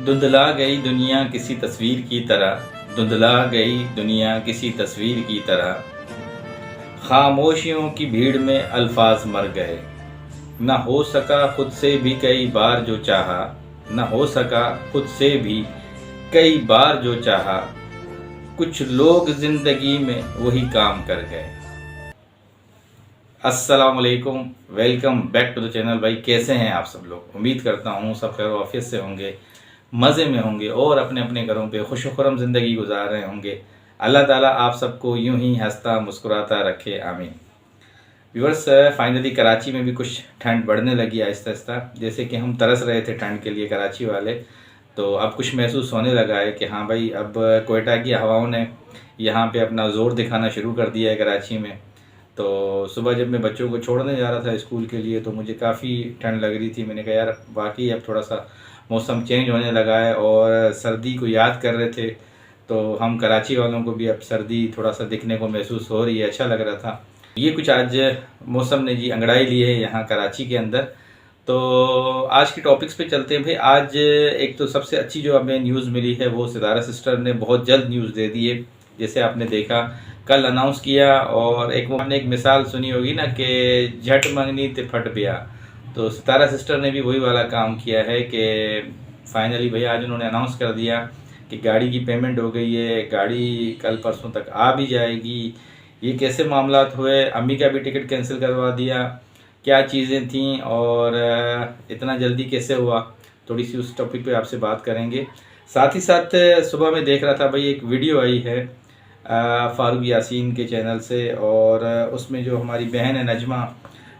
धुंधला गई दुनिया किसी तस्वीर की तरह, धुंधला गई दुनिया किसी तस्वीर की तरह। खामोशियों की भीड़ में अल्फाज मर गए। न हो सका खुद से भी कई बार जो चाहा, न हो सका खुद से भी कई बार जो चाहा। कुछ लोग जिंदगी में वही काम कर गए। अस्सलाम वालेकुम, welcome back to the channel. भाई कैसे हैं आप सब लोग? उम्मीद करता हूँ सब खैर ऑफिस से होंगे, मज़े में होंगे और अपने अपने घरों पे खुश खुरम ज़िंदगी गुजार रहे होंगे। अल्लाह ताला आप सबको यूं ही हंसता मुस्कुराता रखे, आमीन। व्यूअर्स, फाइनली कराची में भी कुछ ठंड बढ़ने लगी आहिस्ता आहिस्ता। जैसे कि हम तरस रहे थे ठंड के लिए कराची वाले, तो अब कुछ महसूस होने लगा है कि हाँ भाई, अब कोयटा की हवाओं ने यहाँ पे अपना ज़ोर दिखाना शुरू कर दिया है कराची में। तो सुबह जब मैं बच्चों को छोड़ने जा रहा था स्कूल के लिए, तो मुझे काफ़ी ठंड लग रही थी। मैंने कहा यार वाकई अब थोड़ा सा मौसम चेंज होने लगा है, और सर्दी को याद कर रहे थे। तो हम कराची वालों को भी अब सर्दी थोड़ा सा दिखने को महसूस हो रही है, अच्छा लग रहा था। ये कुछ आज मौसम ने जी अंगड़ाई ली है यहाँ कराची के अंदर। तो आज के टॉपिक्स पे चलते हैं भाई। आज एक तो सबसे अच्छी जो हमें न्यूज़ मिली है वो सितारा सिस्टर ने बहुत जल्द न्यूज़ दे दी है। जैसे आपने देखा कल अनाउंस किया, और एक वो हमने एक मिसाल सुनी होगी ना कि झट मंगनी ते फट बिया। तो सितारा सिस्टर ने भी वही वाला काम किया है कि फाइनली भैया आज उन्होंने अनाउंस कर दिया कि गाड़ी की पेमेंट हो गई है, गाड़ी कल परसों तक आ भी जाएगी। ये कैसे मामलात हुए, अम्मी का भी टिकट कैंसिल करवा दिया, क्या चीज़ें थीं और इतना जल्दी कैसे हुआ, थोड़ी सी उस टॉपिक पे आपसे बात करेंगे। साथ ही साथ सुबह में देख रहा था भाई, एक वीडियो आई है फ़ारूक यासीन के चैनल से, और उसमें जो हमारी बहन है नजमा,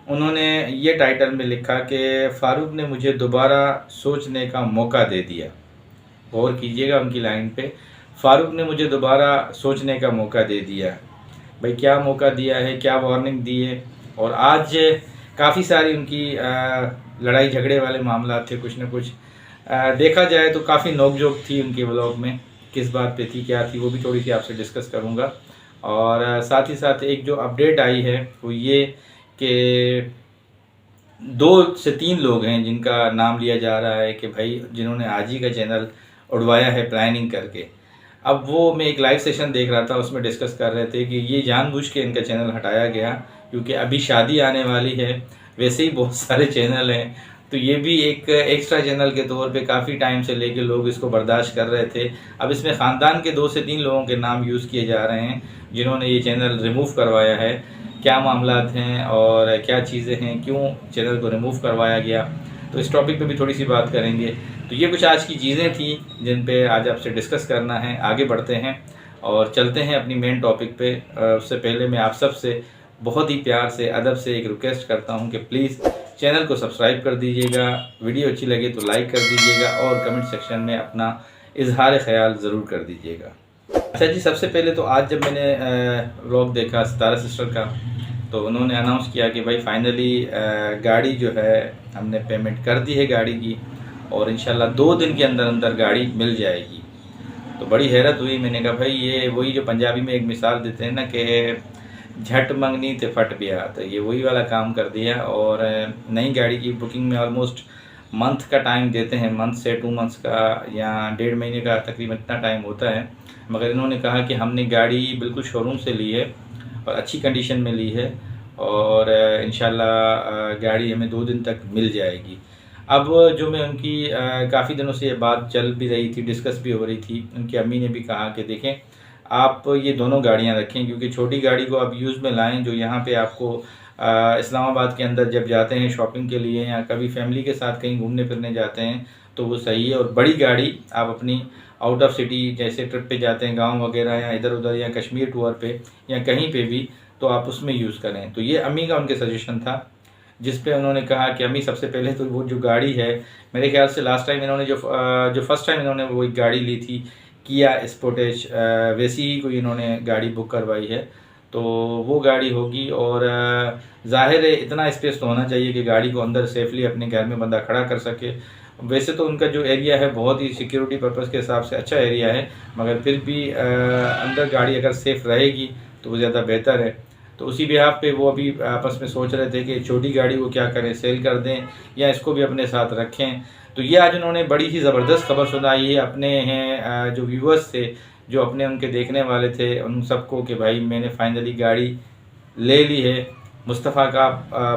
उन्होंने ये टाइटल में लिखा कि फ़ारूक ने मुझे दोबारा सोचने का मौका दे दिया। गौर कीजिएगा उनकी लाइन पे, फ़ारूक ने मुझे दोबारा सोचने का मौका दे दिया। भाई क्या मौका दिया है, क्या वार्निंग दी है। और आज काफ़ी सारी उनकी लड़ाई झगड़े वाले मामला थे, कुछ ना कुछ देखा जाए तो काफ़ी नोकझोंक थी उनके व्लॉग में। किस बात पे थी, क्या थी, वो भी थोड़ी सी आपसे डिस्कस करूँगा। और साथ ही साथ एक जो अपडेट आई है वो ये कि 2 से 3 लोग हैं जिनका नाम लिया जा रहा है कि भाई जिन्होंने आज ही का चैनल उड़वाया है प्लानिंग करके। अब वो मैं एक लाइव सेशन देख रहा था, उसमें डिस्कस कर रहे थे कि ये जानबूझ के इनका चैनल हटाया गया क्योंकि अभी शादी आने वाली है। वैसे ही बहुत सारे चैनल हैं, तो ये भी एक एक्स्ट्रा चैनल के तौर पे काफ़ी टाइम से लेके लोग इसको बर्दाश्त कर रहे थे। अब इसमें ख़ानदान के 2 से 3 लोगों के नाम यूज़ किए जा रहे हैं जिन्होंने ये चैनल रिमूव करवाया है। क्या मामलात हैं और क्या चीज़ें हैं, क्यों चैनल को रिमूव करवाया गया, तो इस टॉपिक पे भी थोड़ी सी बात करेंगे। तो ये कुछ आज की चीज़ें थी जिन पे आज आपसे डिस्कस करना है। आगे बढ़ते हैं और चलते हैं अपनी मेन टॉपिक पे। उससे पहले मैं आप सब से बहुत ही प्यार से, अदब से एक रिक्वेस्ट करता हूँ कि प्लीज़ चैनल को सब्सक्राइब कर दीजिएगा, वीडियो अच्छी लगे तो लाइक कर दीजिएगा, और कमेंट सेक्शन में अपना इजहार ख्याल ज़रूर कर दीजिएगा। अच्छा जी, सबसे पहले तो आज जब मैंने व्लॉग देखा सितारा सिस्टर का, तो उन्होंने अनाउंस किया कि भाई फाइनली गाड़ी जो है हमने पेमेंट कर दी है गाड़ी की, और इंशाल्लाह 2 दिन के अंदर अंदर गाड़ी मिल जाएगी। तो बड़ी हैरत हुई। मैंने कहा भाई ये वही जो पंजाबी में एक मिसाल देते हैं ना कि झट मंगनी ते फट बिया, तो ये वही वाला काम कर दिया। और नई गाड़ी की बुकिंग में ऑलमोस्ट मंथ का टाइम देते हैं, मंथ से 2 मंथ्स का या 1.5 महीने का तकरीबन इतना टाइम होता है। मगर इन्होंने कहा कि हमने गाड़ी बिल्कुल शोरूम से ली है और अच्छी कंडीशन में ली है, और इंशाल्लाह गाड़ी हमें 2 दिन तक मिल जाएगी। अब जो मैं उनकी काफ़ी दिनों से ये बात चल भी रही थी, डिस्कस भी हो रही थी, उनकी अम्मी ने भी कहा कि देखें आप ये दोनों गाड़ियां रखें, क्योंकि छोटी गाड़ी को आप यूज़ में लाएं जो यहाँ पे आपको इस्लामाबाद के अंदर जब जाते हैं शॉपिंग के लिए या कभी फैमिली के साथ कहीं घूमने फिरने जाते हैं तो वो सही है। और बड़ी गाड़ी आप अपनी आउट ऑफ सिटी जैसे ट्रिप पे जाते हैं गांव वगैरह या इधर उधर या कश्मीर टूर पे या कहीं पे भी, तो आप उसमें यूज़ करें। तो ये अम्मी का उनके सजेशन था, जिस पे उन्होंने कहा कि अम्मी सबसे पहले तो वो जो गाड़ी है, मेरे ख्याल से लास्ट टाइम इन्होंने जो फर्स्ट टाइम इन्होंने वो एक गाड़ी ली थी किया स्पोर्टेज, वैसी ही कोई इन्होंने गाड़ी बुक करवाई है। तो वो गाड़ी होगी, और ज़ाहिर है इतना स्पेस तो होना चाहिए कि गाड़ी को अंदर सेफली अपने घर में बंदा खड़ा कर सके। वैसे तो उनका जो एरिया है बहुत ही सिक्योरिटी पर्पज़ के हिसाब से अच्छा एरिया है, मगर फिर भी अंदर गाड़ी अगर सेफ़ रहेगी तो वो ज़्यादा बेहतर है। तो उसी बिहाफ पे वो अभी आपस में सोच रहे थे कि छोटी गाड़ी को क्या करें, सेल कर दें या इसको भी अपने साथ रखें। तो ये आज उन्होंने बड़ी ही ज़बरदस्त खबर सुनाई है अपने हैं जो व्यूवर्स थे, जो अपने उनके देखने वाले थे, उन सबको कि भाई मैंने फाइनली गाड़ी ले ली है। मुस्तफ़ा का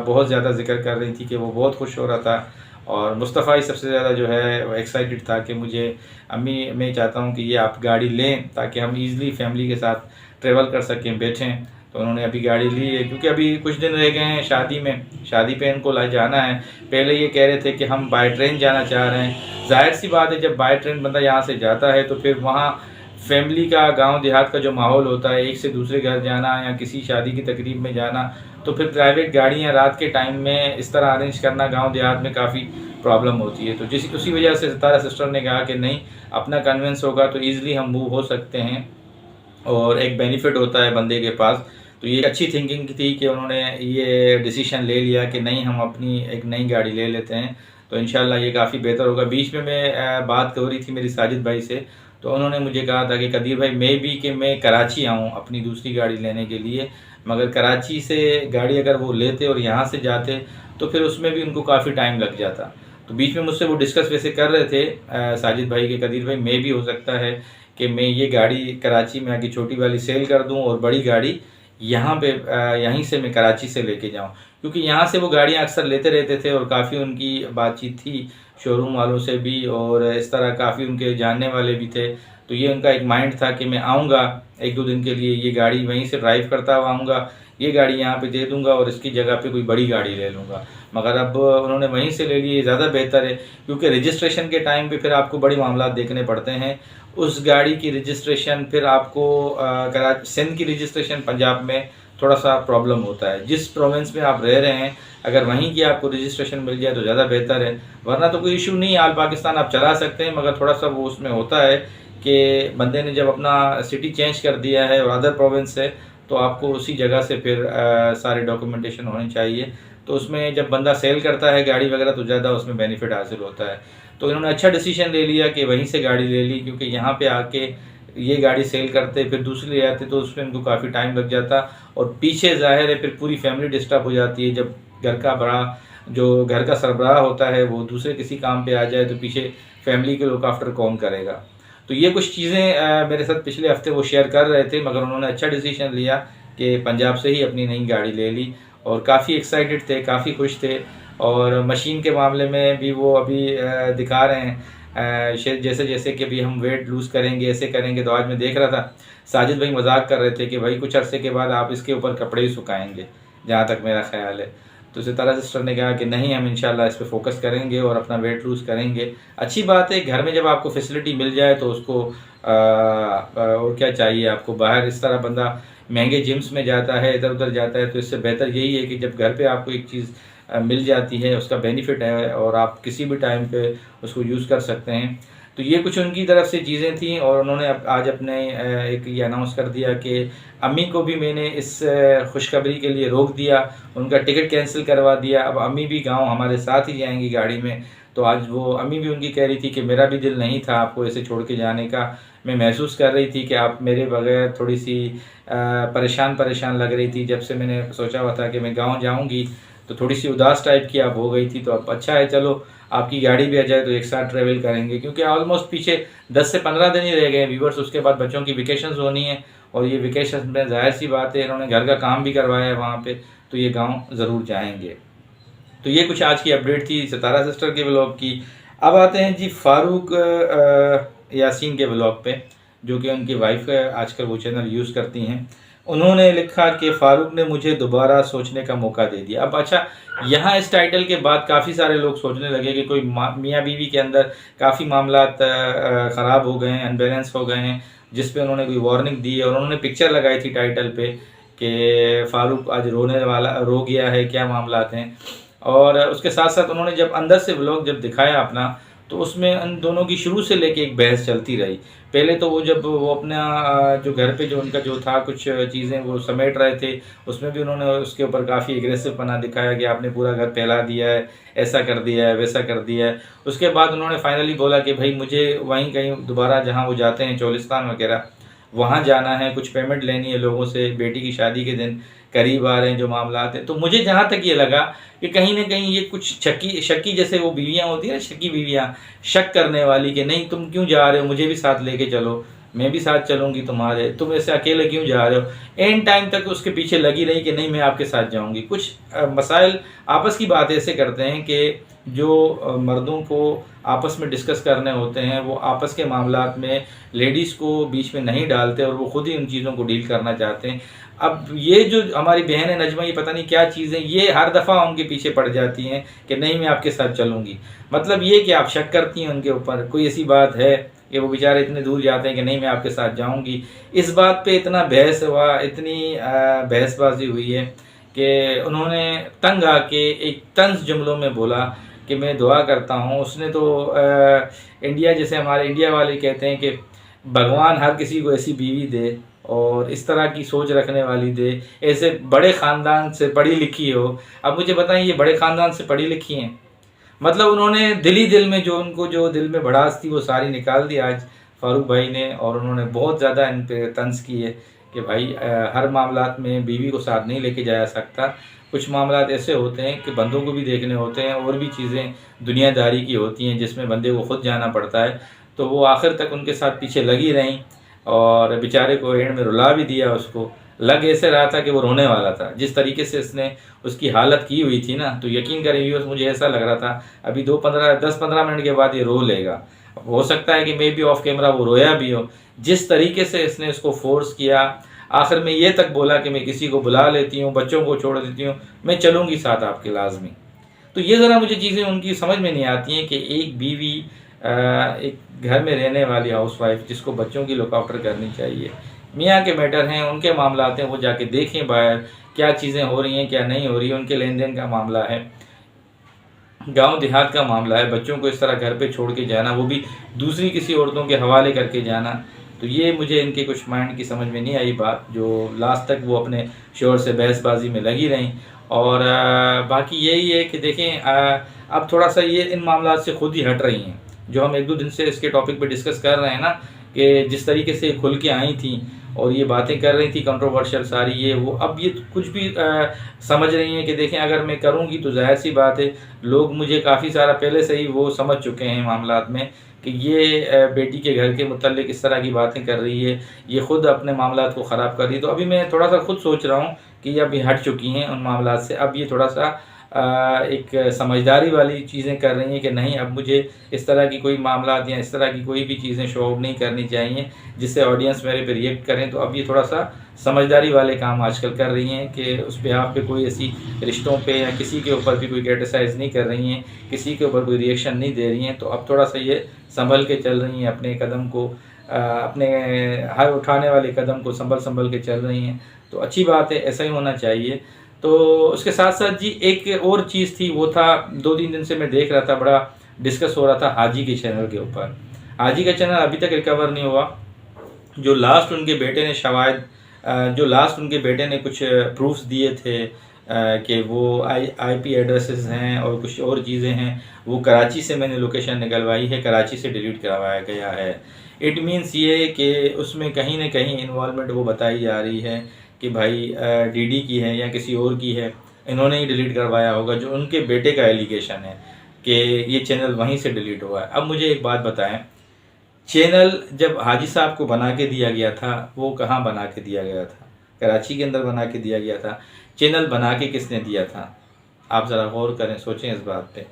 बहुत ज़्यादा ज़िक्र कर रही थी कि वो बहुत खुश हो रहा था, और मुस्तफ़ा ही सबसे ज़्यादा जो है वो एक्साइटेड था कि मुझे अम्मी, मैं चाहता हूँ कि ये आप गाड़ी लें ताकि हम ईज़िली फैमिली के साथ ट्रैवल कर सकें, बैठें। तो उन्होंने अभी गाड़ी ली है, क्योंकि अभी कुछ दिन रह गए हैं शादी में, शादी पे इनको ला जाना है। पहले ये कह रहे थे कि हम बाय ट्रेन जाना चाह रहे हैं। ज़ाहिर सी बात है, जब बाय ट्रेन बंदा यहाँ से जाता है तो फिर वहाँ फैमिली का, गांव देहात का जो माहौल होता है, एक से दूसरे घर जाना या किसी शादी की तकरीब में जाना, तो फिर प्राइवेट गाड़ियाँ रात के टाइम में इस तरह अरेंज करना गांव देहात में काफ़ी प्रॉब्लम होती है। तो उसी वजह से सितारा सिस्टर ने कहा कि नहीं, अपना कन्वेंस होगा तो ईज़िली हम मूव हो सकते हैं और एक बेनिफिट होता है बंदे के पास। तो ये अच्छी थिंकिंग थी कि उन्होंने ये डिसीजन ले लिया कि नहीं, हम अपनी एक नई गाड़ी ले लेते हैं, तो इंशाल्लाह ये काफ़ी बेहतर होगा। बीच में मैं बात हो रही थी मेरी साजिद भाई से, तो उन्होंने मुझे कहा था कि कदीर भाई मैं भी कि मैं कराची आऊँ अपनी दूसरी गाड़ी लेने के लिए, मगर कराची से गाड़ी अगर वो लेते और यहाँ से जाते तो फिर उसमें भी उनको काफ़ी टाइम लग जाता। तो बीच में मुझसे वो डिस्कस वैसे कर रहे थे साजिद भाई के, कदीर भाई मैं भी हो सकता है कि मैं ये गाड़ी कराची में आके छोटी वाली सेल कर दूं और बड़ी गाड़ी यहाँ पे यहीं से मैं कराची से लेके जाऊं, क्योंकि यहाँ से वो गाड़ियाँ अक्सर लेते रहते थे और काफ़ी उनकी बातचीत थी शोरूम वालों से भी, और इस तरह काफ़ी उनके जानने वाले भी थे। तो ये उनका एक माइंड था कि मैं आऊँगा 1-2 दिन के लिए, ये गाड़ी वहीं से ड्राइव करता हुआ आऊँगा, ये गाड़ी यहाँ पे दे दूँगा और इसकी जगह पे कोई बड़ी गाड़ी ले लूँगा। मगर अब उन्होंने वहीं से ले ली, ज़्यादा बेहतर है, क्योंकि रजिस्ट्रेशन के टाइम पे फिर आपको बड़े मामला देखने पड़ते हैं। उस गाड़ी की रजिस्ट्रेशन फिर आपको सिंध की रजिस्ट्रेशन पंजाब में थोड़ा सा प्रॉब्लम होता है। जिस प्रोविंस में आप रह रहे हैं अगर वहीं की आपको रजिस्ट्रेशन मिल जाए तो ज़्यादा बेहतर है, वरना तो कोई इशू नहीं है, आल पाकिस्तान आप चला सकते हैं। मगर थोड़ा सा वो उसमें होता है कि बंदे ने जब अपना सिटी चेंज कर दिया है और अदर प्रोविंस है, तो आपको उसी जगह से फिर सारे डॉक्यूमेंटेशन होने चाहिए। तो उसमें जब बंदा सेल करता है गाड़ी वगैरह तो ज़्यादा उसमें बेनिफिट हासिल होता है। तो इन्होंने अच्छा डिसीजन ले लिया कि वहीं से गाड़ी ले ली, क्योंकि यहाँ पे आके ये गाड़ी सेल करते फिर दूसरी ले आते तो उसमें इनको काफ़ी टाइम लग जाता, और पीछे ज़ाहिर है फिर पूरी फैमिली डिस्टर्ब हो जाती है। जब घर का सरबराह होता है वो दूसरे किसी काम पे आ जाए तो पीछे फैमिली के लुक आफ्टर कौन करेगा। तो ये कुछ चीज़ें मेरे साथ पिछले हफ्ते वो शेयर कर रहे थे, मगर उन्होंने अच्छा डिसीजन लिया कि पंजाब से ही अपनी नई गाड़ी ले ली, और काफ़ी एक्साइटेड थे, काफ़ी खुश थे। और मशीन के मामले में भी वो अभी दिखा रहे हैं जैसे जैसे कि भी हम वेट लूज़ करेंगे, ऐसे करेंगे। तो आज मैं देख रहा था साजिद भाई मजाक कर रहे थे कि भाई कुछ अरसे के बाद आप इसके ऊपर कपड़े ही सुखाएंगे, जहाँ तक मेरा ख्याल है। तो सितारा सिस्टर ने कहा कि नहीं, हम इंशाल्लाह इस पर फोकस करेंगे और अपना वेट लूज़ करेंगे। अच्छी बात है, घर में जब आपको फैसिलिटी मिल जाए तो उसको और क्या चाहिए आपको। बाहर इस तरह बंदा महंगे जिम्स में जाता है, इधर उधर जाता है, तो इससे बेहतर यही है कि जब घर पे आपको एक चीज़ मिल जाती है, उसका बेनिफिट है और आप किसी भी टाइम पे उसको यूज़ कर सकते हैं। तो ये कुछ उनकी तरफ से चीज़ें थी, और उन्होंने आज अपने एक ये अनाउंस कर दिया कि अम्मी को भी मैंने इस खुशखबरी के लिए रोक दिया, उनका टिकट कैंसिल करवा दिया। अब अम्मी भी गांव हमारे साथ ही जाएंगी गाड़ी में। तो आज वो अम्मी भी उनकी कह रही थी कि मेरा भी दिल नहीं था आपको ऐसे छोड़ के जाने का, मैं महसूस कर रही थी कि आप मेरे बगैर थोड़ी सी परेशान लग रही थी। जब से मैंने सोचा हुआ था कि मैं गाँव जाऊँगी तो थोड़ी सी उदास टाइप की आप हो गई थी। तो अब अच्छा है, चलो आपकी गाड़ी भी आ जाए तो एक साथ ट्रैवल करेंगे, क्योंकि ऑलमोस्ट पीछे 10 से 15 दिन ही रह गए व्यूवर्स, उसके बाद बच्चों की वेकेशंस होनी है। और ये वेकेशन में जाहिर सी बात है इन्होंने घर का काम भी करवाया है वहाँ पे, तो ये गांव ज़रूर जाएंगे। तो ये कुछ आज की अपडेट थी सितारा सिस्टर के व्लॉग की। अब आते हैं जी फारूक यासीन के व्लॉग पे, जो कि उनकी वाइफ आजकल वो चैनल यूज़ करती हैं। उन्होंने लिखा कि फ़ारूक ने मुझे दोबारा सोचने का मौका दे दिया। अब अच्छा, यहाँ इस टाइटल के बाद काफ़ी सारे लोग सोचने लगे कि कोई मियाँ बीवी के अंदर काफ़ी मामला ख़राब हो गए हैं, अनबैलेंस हो गए हैं, जिस पे उन्होंने कोई वार्निंग दी है। और उन्होंने पिक्चर लगाई थी टाइटल पे कि फ़ारूक आज रो गया है, क्या मामला हैं। और उसके साथ साथ उन्होंने जब अंदर से व्लॉग जब दिखाया अपना, तो उसमें उन दोनों की शुरू से लेके एक बहस चलती रही। पहले तो वो अपना जो घर पे जो उनका जो था कुछ चीज़ें वो समेट रहे थे, उसमें भी उन्होंने उसके ऊपर काफ़ी एग्रेसिव पना दिखाया कि आपने पूरा घर फैला दिया है, ऐसा कर दिया है, वैसा कर दिया है। उसके बाद उन्होंने फाइनली बोला कि भाई मुझे वहीं कहीं दोबारा जहाँ वो जाते हैं चोलिस्तान वगैरह, वहाँ जाना है, कुछ पेमेंट लेनी है लोगों से बेटी की शादी के दिन, करीब आ रहे हैं जो मामला हैं। तो मुझे जहाँ तक ये लगा कि कहीं ना कहीं ये कुछ शक्की जैसे वो बीवियाँ होती है ना, शक्की बीवियाँ, शक करने वाली कि नहीं तुम क्यों जा रहे हो, मुझे भी साथ लेके चलो, मैं भी साथ चलूंगी तुम्हारे, तुम ऐसे अकेले क्यों जा रहे हो। एंड टाइम तक उसके पीछे लगी रही कि नहीं मैं आपके साथ जाऊंगी। कुछ मसाइल आपस की बात ऐसे करते हैं कि जो मर्दों को आपस में डिस्कस करने होते हैं वो आपस के मामलात में लेडीज़ को बीच में नहीं डालते और वो खुद ही उन चीज़ों को डील करना चाहते हैं। अब ये जो हमारी बहन है नजमा, ये पता नहीं क्या चीज़ें, ये हर दफ़ा उनके पीछे पड़ जाती हैं कि नहीं मैं आपके साथ चलूँगी। मतलब ये कि आप शक करती हैं उनके ऊपर, कोई ऐसी बात है कि वो बेचारे इतने दूर जाते हैं कि नहीं मैं आपके साथ जाऊंगी। इस बात पे इतना बहस हुआ, इतनी बहसबाजी हुई है कि उन्होंने तंग आके एक तंज जुमलों में बोला कि मैं दुआ करता हूँ। उसने तो इंडिया जैसे हमारे इंडिया वाले कहते हैं कि भगवान हर किसी को ऐसी बीवी दे और इस तरह की सोच रखने वाली दे, ऐसे बड़े ख़ानदान से पढ़ी लिखी हो। अब मुझे बताएं ये बड़े ख़ानदान से पढ़ी लिखी हैं? मतलब उन्होंने दिल ही दिल में जो उनको जो दिल में भड़ास थी वो सारी निकाल दी आज फारूक भाई ने, और उन्होंने बहुत ज़्यादा इन पे तंज की है कि भाई हर मामलात में बीवी को साथ नहीं लेके जाया सकता। कुछ मामलात ऐसे होते हैं कि बंदों को भी देखने होते हैं और भी चीज़ें दुनियादारी की होती हैं जिसमें बंदे को खुद जाना पड़ता है। तो वो आखिर तक उनके साथ पीछे लगी रहीं और बेचारे को एंड में रुला भी दिया। उसको लग ऐसे रहा था कि वो रोने वाला था, जिस तरीके से इसने उसकी हालत की हुई थी ना, तो यकीन करें व्यूअर्स मुझे ऐसा लग रहा था अभी 10-15 मिनट के बाद ये रो लेगा। हो सकता है कि मे बी ऑफ कैमरा वो रोया भी हो। जिस तरीके से इसने उसको फोर्स किया, आखिर में ये तक बोला कि मैं किसी को बुला लेती हूँ, बच्चों को छोड़ देती हूँ, मैं चलूँगी साथ आपके लाजमी। तो ये ज़रा मुझे चीज़ें उनकी समझ में नहीं आती हैं कि एक बीवी एक घर में रहने वाली हाउसवाइफ जिसको बच्चों की लुक आफ्टर करनी चाहिए, मियाँ के मैटर हैं, उनके मामलात हैं, वो जाके देखें बाहर क्या चीज़ें हो रही हैं क्या नहीं हो रही है। उनके लेन देन का मामला है, गांव देहात का मामला है, बच्चों को इस तरह घर पे छोड़ के जाना, वो भी दूसरी किसी औरतों के हवाले करके जाना। तो ये मुझे इनके कुछ माइंड की समझ में नहीं आई बात, जो लास्ट तक वो अपने शोर से बहसबाजी में लगी रहीं। और बाकी यही है कि देखें अब थोड़ा सा ये इन मामला से खुद ही हट रही हैं। जो हम 1-2 दिन से इसके टॉपिक पे डिस्कस कर रहे हैं ना, कि जिस तरीके से खुल के आई थी और ये बातें कर रही थी कंट्रोवर्शियल सारी ये वो, अब ये कुछ भी समझ रही हैं कि देखें अगर मैं करूँगी तो जाहिर सी बात है लोग मुझे काफ़ी सारा पहले से ही वो समझ चुके हैं मामलात में कि ये बेटी के घर के मुतल्लिक इस तरह की बातें कर रही है, ये ख़ुद अपने मामलात को ख़राब कर रही है। तो अभी मैं थोड़ा सा खुद सोच रहा हूँ कि ये अभी हट चुकी हैं उन मामलात से, अब ये थोड़ा सा एक समझदारी वाली चीज़ें कर रही हैं कि नहीं अब मुझे इस तरह की कोई मामलात या इस तरह की कोई भी चीज़ें शो आउट नहीं करनी चाहिए जिससे ऑडियंस मेरे पे रिएक्ट करें। तो अब ये थोड़ा सा समझदारी वाले काम आजकल कर रही हैं कि उस बिहाफ पे कोई ऐसी रिश्तों पे या किसी के ऊपर भी कोई क्रिटिसाइज़ नहीं कर रही हैं, किसी के ऊपर कोई रिएक्शन नहीं दे रही हैं। तो अब थोड़ा सा ये संभल के चल रही हैं, अपने कदम को अपने हर उठाने वाले कदम को संभल के चल रही हैं। तो अच्छी बात है, ऐसा ही होना चाहिए। तो उसके साथ साथ जी एक और चीज़ थी, वो था 2-3 दिन से मैं देख रहा था, बड़ा डिस्कस हो रहा था हाजी के चैनल के ऊपर। हाजी का चैनल अभी तक रिकवर नहीं हुआ। जो लास्ट उनके बेटे ने कुछ प्रूफ्स दिए थे कि वो आईपी एड्रेसेस हैं और कुछ और चीज़ें हैं, वो कराची से मैंने लोकेशन निकलवाई है, कराची से डिलीट करवाया गया है। इट मीन्स ये कि उसमें कहीं ना कहीं इन्वॉल्वमेंट वो बताई जा रही है कि भाई डीडी की है या किसी और की है, इन्होंने ही डिलीट करवाया होगा। जो उनके बेटे का एलिगेशन है कि ये चैनल वहीं से डिलीट हुआ है। अब मुझे एक बात बताएं, चैनल जब हाजी साहब को बना के दिया गया था वो कहाँ बना के दिया गया था? कराची के अंदर बना के दिया गया था। चैनल बना के किसने दिया था? आप ज़रा गौर करें, सोचें इस बात पे।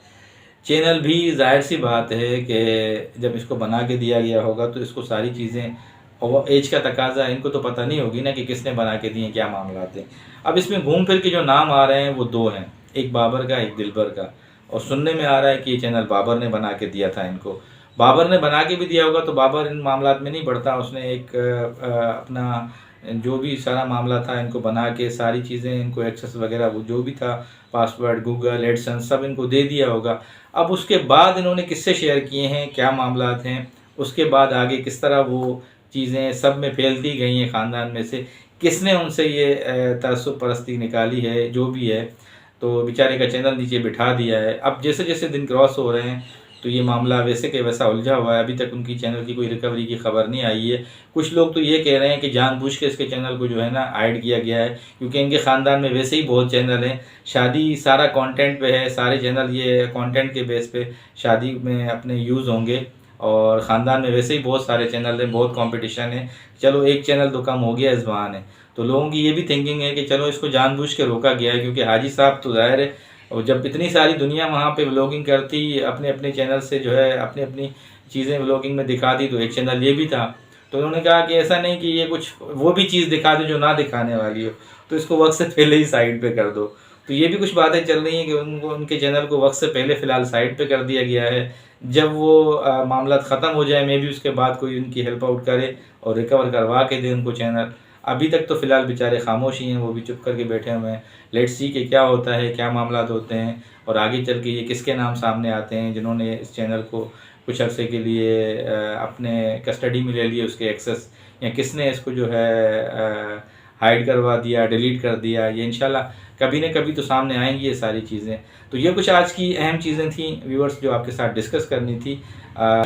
चैनल भी जाहिर सी बात है कि जब इसको बना के दिया गया होगा तो इसको सारी चीज़ें, और एज का तकाजा है, इनको तो पता नहीं होगी ना कि किसने बना के दिए, क्या मामला थे। अब इसमें घूम फिर के जो नाम आ रहे हैं वो 2 हैं, एक बाबर का एक दिलबर का। और सुनने में आ रहा है कि ये चैनल बाबर ने बना के दिया था इनको। बाबर ने बना के भी दिया होगा तो बाबर इन मामलात में नहीं पड़ता, उसने एक अपना जो भी सारा मामला था इनको बना के सारी चीज़ें, इनको एक्सेस वगैरह वो जो भी था, पासवर्ड, गूगल एडसेंस सब इनको दे दिया होगा। अब उसके बाद इन्होंने किससे शेयर किए हैं, क्या मामलात हैं, उसके बाद आगे किस तरह वो चीज़ें सब में फैलती गई हैं, ख़ानदान में से किसने उनसे ये तअस्सुब परस्ती निकाली है, जो भी है, तो बेचारे का चैनल नीचे बिठा दिया है। अब जैसे जैसे दिन क्रॉस हो रहे हैं तो ये मामला वैसे के वैसा उलझा हुआ है। अभी तक उनकी चैनल की कोई रिकवरी की खबर नहीं आई है। कुछ लोग तो ये कह रहे हैं कि जानबूझ के इसके चैनल को जो है ना हाइड किया गया है, क्योंकि इनके ख़ानदान में वैसे ही बहुत चैनल हैं। शादी सारा कंटेंट पे है, सारे चैनल ये कंटेंट के बेस पे शादी में अपने यूज़ होंगे, और ख़ानदान में वैसे ही बहुत सारे चैनल हैं, बहुत कंपटीशन है। चलो एक चैनल तो कम हो गया इस बहाने। तो लोगों की ये भी थिंकिंग है कि चलो इसको जानबूझ के रोका गया है, क्योंकि हाजी साहब तो ज़ाहिर है, और जब इतनी सारी दुनिया वहाँ पे व्लॉगिंग करती, अपने अपने चैनल से जो है अपनी अपनी चीज़ें व्लॉगिंग में दिखा दी, तो एक चैनल ये भी था। तो उन्होंने कहा कि ऐसा नहीं कि ये कुछ वो भी चीज़ दिखा दो जो ना दिखाने वाली हो, तो इसको वक्त से पहले ही साइड पे कर दो। तो ये भी कुछ बातें चल रही हैं कि उनको उनके चैनल को वक्त से पहले फ़िलहाल साइड पे कर दिया गया है। जब वो मामला ख़त्म हो जाए, मे भी उसके बाद कोई उनकी हेल्प आउट करे और रिकवर करवा के दे उनको चैनल। अभी तक तो फ़िलहाल बेचारे खामोश ही हैं, वो भी चुप करके बैठे हुए हैं। लेट्स सी कि क्या होता है, क्या मामला होते हैं, और आगे चल के ये किसके नाम सामने आते हैं जिन्होंने इस चैनल को कुछ अरसे के लिए अपने कस्टडी में ले लिए उसके एक्सेस, या किसने इसको जो है हाइड करवा दिया, डिलीट कर दिया। ये इंशाल्लाह कभी न कभी तो सामने आएंगी ये सारी चीज़ें। तो ये कुछ आज की अहम चीज़ें थी व्यूअर्स जो आपके साथ डिस्कस करनी थी।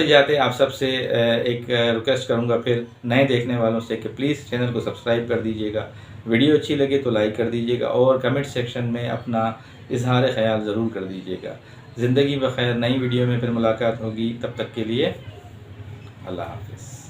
जाते आप सबसे एक रिक्वेस्ट करूँगा फिर नए देखने वालों से कि प्लीज़ चैनल को सब्सक्राइब कर दीजिएगा, वीडियो अच्छी लगे तो लाइक कर दीजिएगा, और कमेंट सेक्शन में अपना इजहार ख़याल ज़रूर कर दीजिएगा। ज़िंदगी बखैर, नई वीडियो में फिर मुलाकात होगी, तब तक के लिए अल्लाह हाफ़िज़।